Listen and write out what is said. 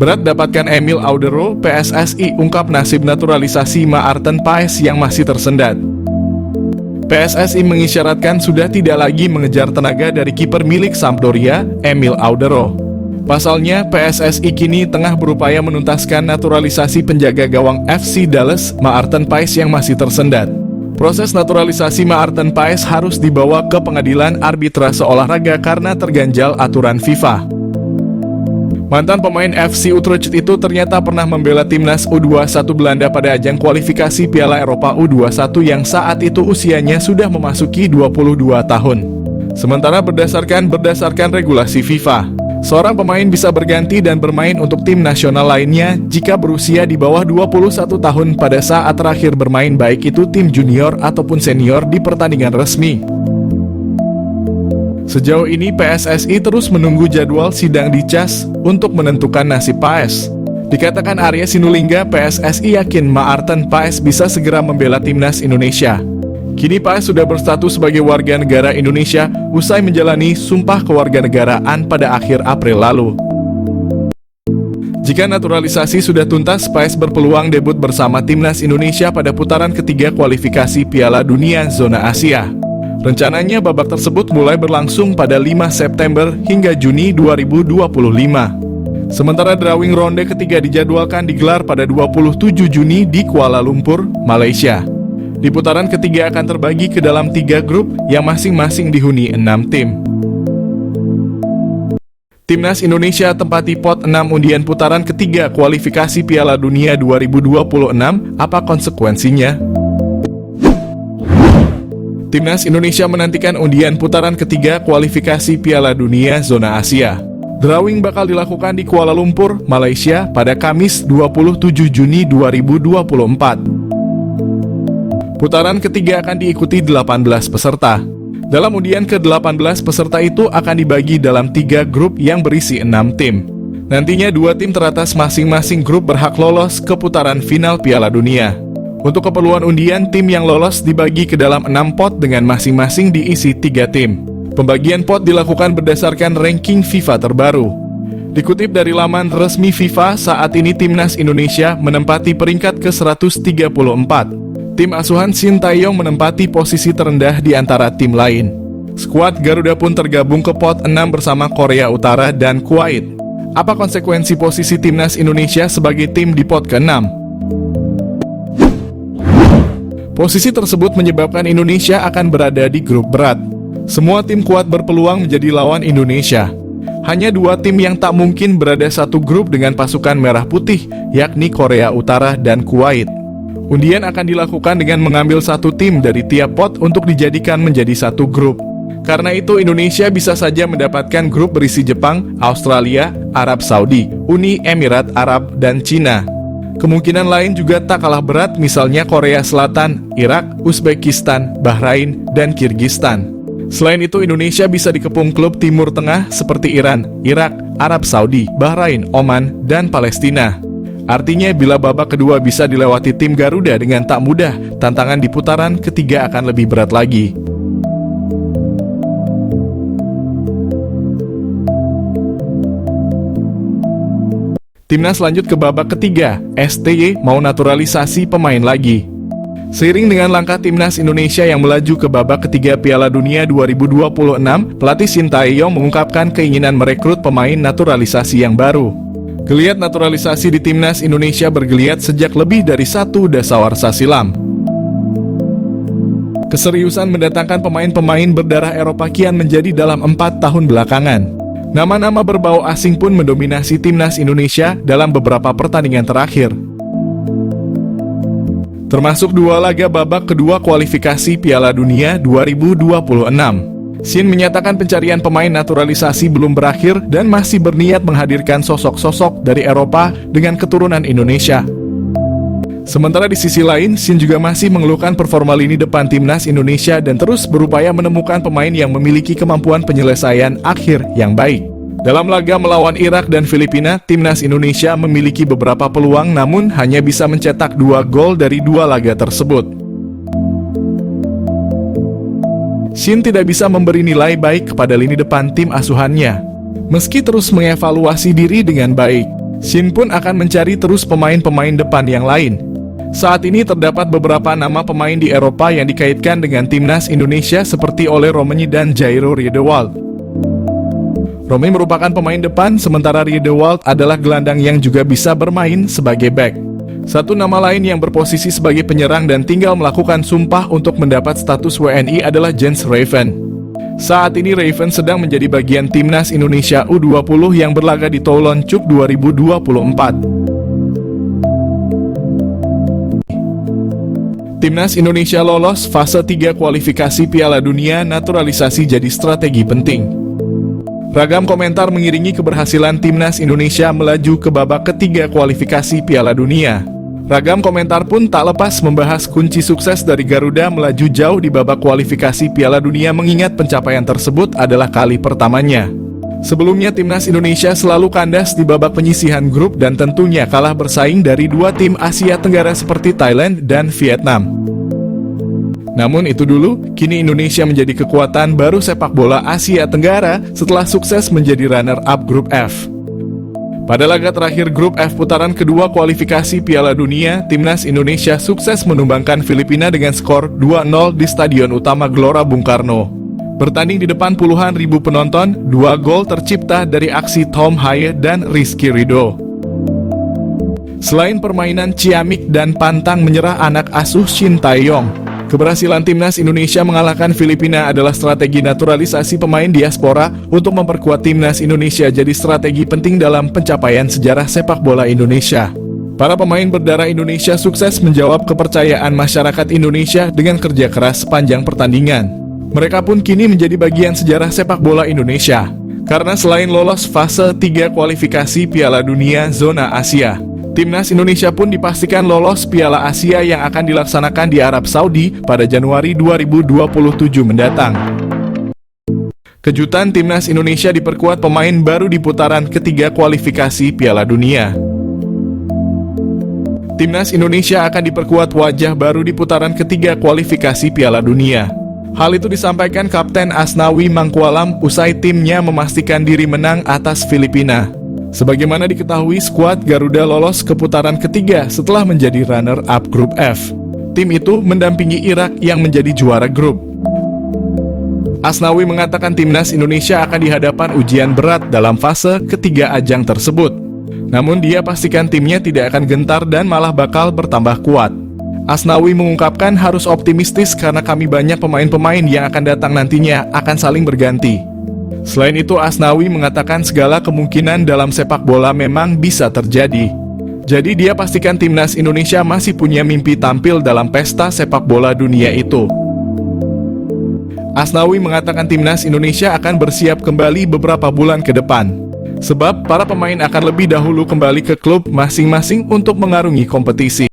Berat dapatkan Emil Audero, PSSI ungkap nasib naturalisasi Maarten Paes yang masih tersendat. PSSI mengisyaratkan sudah tidak lagi mengejar tenaga dari kiper milik Sampdoria, Emil Audero. Pasalnya, PSSI kini tengah berupaya menuntaskan naturalisasi penjaga gawang FC Dallas, Maarten Paes yang masih tersendat. Proses naturalisasi Maarten Paes harus dibawa ke pengadilan arbitrase olahraga karena terganjal aturan FIFA. Mantan pemain FC Utrecht itu ternyata pernah membela timnas U21 Belanda pada ajang kualifikasi Piala Eropa U21 yang saat itu usianya sudah memasuki 22 tahun. Sementara berdasarkan regulasi FIFA, seorang pemain bisa berganti dan bermain untuk tim nasional lainnya jika berusia di bawah 21 tahun pada saat terakhir bermain, baik itu tim junior ataupun senior di pertandingan resmi. Sejauh ini PSSI terus menunggu jadwal sidang di CAS untuk menentukan nasib Paes. Dikatakan Arya Sinulinga, PSSI yakin Maarten Paes bisa segera membela timnas Indonesia. Kini Paes sudah berstatus sebagai warga negara Indonesia usai menjalani sumpah kewarganegaraan pada akhir April lalu. Jika naturalisasi sudah tuntas, Paes berpeluang debut bersama timnas Indonesia pada putaran ketiga kualifikasi Piala Dunia Zona Asia. Rencananya babak tersebut mulai berlangsung pada 5 September hingga Juni 2025. Sementara drawing ronde ketiga dijadwalkan digelar pada 27 Juni di Kuala Lumpur, Malaysia. Di putaran ketiga akan terbagi ke dalam 3 grup yang masing-masing dihuni 6 tim. Timnas Indonesia tempati pot 6 undian putaran ketiga kualifikasi Piala Dunia 2026, apa konsekuensinya? Timnas Indonesia menantikan undian putaran ketiga kualifikasi Piala Dunia Zona Asia. Drawing bakal dilakukan di Kuala Lumpur, Malaysia pada Kamis 27 Juni 2024. Putaran ketiga akan diikuti 18 peserta. Dalam undian ke-18 peserta itu akan dibagi dalam 3 grup yang berisi 6 tim. Nantinya 2 tim teratas masing-masing grup berhak lolos ke putaran final Piala Dunia. Untuk keperluan undian, tim yang lolos dibagi ke dalam 6 pot dengan masing-masing diisi 3 tim. Pembagian pot dilakukan berdasarkan ranking FIFA terbaru. Dikutip dari laman resmi FIFA, saat ini Timnas Indonesia menempati peringkat ke-134. Tim asuhan Shin Tae-yong menempati posisi terendah di antara tim lain. Skuad Garuda pun tergabung ke pot 6 bersama Korea Utara dan Kuwait. Apa konsekuensi posisi Timnas Indonesia sebagai tim di pot ke-6? Posisi tersebut menyebabkan Indonesia akan berada di grup berat. Semua tim kuat berpeluang menjadi lawan Indonesia. Hanya 2 tim yang tak mungkin berada satu grup dengan pasukan merah putih, yakni Korea Utara dan Kuwait. Undian akan dilakukan dengan mengambil 1 tim dari tiap pot untuk dijadikan menjadi 1 grup. Karena itu Indonesia bisa saja mendapatkan grup berisi Jepang, Australia, Arab Saudi, Uni Emirat Arab, dan Cina. Kemungkinan lain juga tak kalah berat, misalnya Korea Selatan, Irak, Uzbekistan, Bahrain, dan Kirgistan. Selain itu, Indonesia bisa dikepung klub Timur Tengah seperti Iran, Irak, Arab Saudi, Bahrain, Oman, dan Palestina. Artinya, bila babak kedua bisa dilewati tim Garuda dengan tak mudah, tantangan di putaran ketiga akan lebih berat lagi. Timnas lanjut ke babak ketiga, STY mau naturalisasi pemain lagi. Seiring dengan langkah Timnas Indonesia yang melaju ke babak ketiga Piala Dunia 2026, pelatih Shin Tae-yong mengungkapkan keinginan merekrut pemain naturalisasi yang baru. Geliat naturalisasi di Timnas Indonesia bergeliat sejak lebih dari 1 dasawarsa silam. Keseriusan mendatangkan pemain-pemain berdarah Eropa kian menjadi dalam 4 tahun belakangan. Nama-nama berbau asing pun mendominasi Timnas Indonesia dalam beberapa pertandingan terakhir. Termasuk 2 laga babak kedua kualifikasi Piala Dunia 2026. Shin menyatakan pencarian pemain naturalisasi belum berakhir dan masih berniat menghadirkan sosok-sosok dari Eropa dengan keturunan Indonesia. Sementara di sisi lain, Shin juga masih mengeluhkan performa lini depan Timnas Indonesia dan terus berupaya menemukan pemain yang memiliki kemampuan penyelesaian akhir yang baik. Dalam laga melawan Irak dan Filipina, Timnas Indonesia memiliki beberapa peluang namun hanya bisa mencetak 2 gol dari 2 laga tersebut. Shin tidak bisa memberi nilai baik kepada lini depan tim asuhannya. Meski terus mengevaluasi diri dengan baik, Shin pun akan mencari terus pemain-pemain depan yang lain. Saat ini terdapat beberapa nama pemain di Eropa yang dikaitkan dengan timnas Indonesia seperti Ole Romeni dan Jairo Riedewald. Romi merupakan pemain depan, sementara Riedewald adalah gelandang yang juga bisa bermain sebagai bek. Satu nama lain yang berposisi sebagai penyerang dan tinggal melakukan sumpah untuk mendapat status WNI adalah Jens Raven. Saat ini Raven sedang menjadi bagian timnas Indonesia U20 yang berlaga di Toulon Cup 2024. Timnas Indonesia lolos fase 3 kualifikasi Piala Dunia, naturalisasi jadi strategi penting. Ragam komentar mengiringi keberhasilan Timnas Indonesia melaju ke babak ketiga kualifikasi Piala Dunia. Ragam komentar pun tak lepas membahas kunci sukses dari Garuda melaju jauh di babak kualifikasi Piala Dunia, mengingat pencapaian tersebut adalah kali pertamanya. Sebelumnya Timnas Indonesia selalu kandas di babak penyisihan grup dan tentunya kalah bersaing dari dua tim Asia Tenggara seperti Thailand dan Vietnam. Namun itu dulu, kini Indonesia menjadi kekuatan baru sepak bola Asia Tenggara setelah sukses menjadi runner-up grup F. Pada laga terakhir grup F putaran kedua kualifikasi Piala Dunia, Timnas Indonesia sukses menumbangkan Filipina dengan skor 2-0 di Stadion Utama Gelora Bung Karno. Bertanding di depan puluhan ribu penonton, 2 gol tercipta dari aksi Tom Haye dan Rizky Ridho. Selain permainan ciamik dan pantang menyerah anak asuh Shin Tae-yong, keberhasilan Timnas Indonesia mengalahkan Filipina adalah strategi naturalisasi pemain diaspora untuk memperkuat Timnas Indonesia jadi strategi penting dalam pencapaian sejarah sepak bola Indonesia. Para pemain berdarah Indonesia sukses menjawab kepercayaan masyarakat Indonesia dengan kerja keras sepanjang pertandingan. Mereka pun kini menjadi bagian sejarah sepak bola Indonesia. Karena selain lolos fase 3 kualifikasi Piala Dunia zona Asia, Timnas Indonesia pun dipastikan lolos Piala Asia yang akan dilaksanakan di Arab Saudi pada Januari 2027 mendatang. Kejutan Timnas Indonesia diperkuat pemain baru di putaran ketiga kualifikasi Piala Dunia. Timnas Indonesia akan diperkuat wajah baru di putaran ketiga kualifikasi Piala Dunia. Hal itu disampaikan Kapten Asnawi Mangkualam usai timnya memastikan diri menang atas Filipina. Sebagaimana diketahui, skuad Garuda lolos ke putaran ketiga setelah menjadi runner-up grup F. Tim itu mendampingi Irak yang menjadi juara grup. Asnawi mengatakan Timnas Indonesia akan dihadapan ujian berat dalam fase ketiga ajang tersebut. Namun dia pastikan timnya tidak akan gentar dan malah bakal bertambah kuat. Asnawi mengungkapkan harus optimistis karena kami banyak pemain-pemain yang akan datang nantinya akan saling berganti. Selain itu, Asnawi mengatakan segala kemungkinan dalam sepak bola memang bisa terjadi. Jadi dia pastikan Timnas Indonesia masih punya mimpi tampil dalam pesta sepak bola dunia itu. Asnawi mengatakan Timnas Indonesia akan bersiap kembali beberapa bulan ke depan. Sebab para pemain akan lebih dahulu kembali ke klub masing-masing untuk mengarungi kompetisi.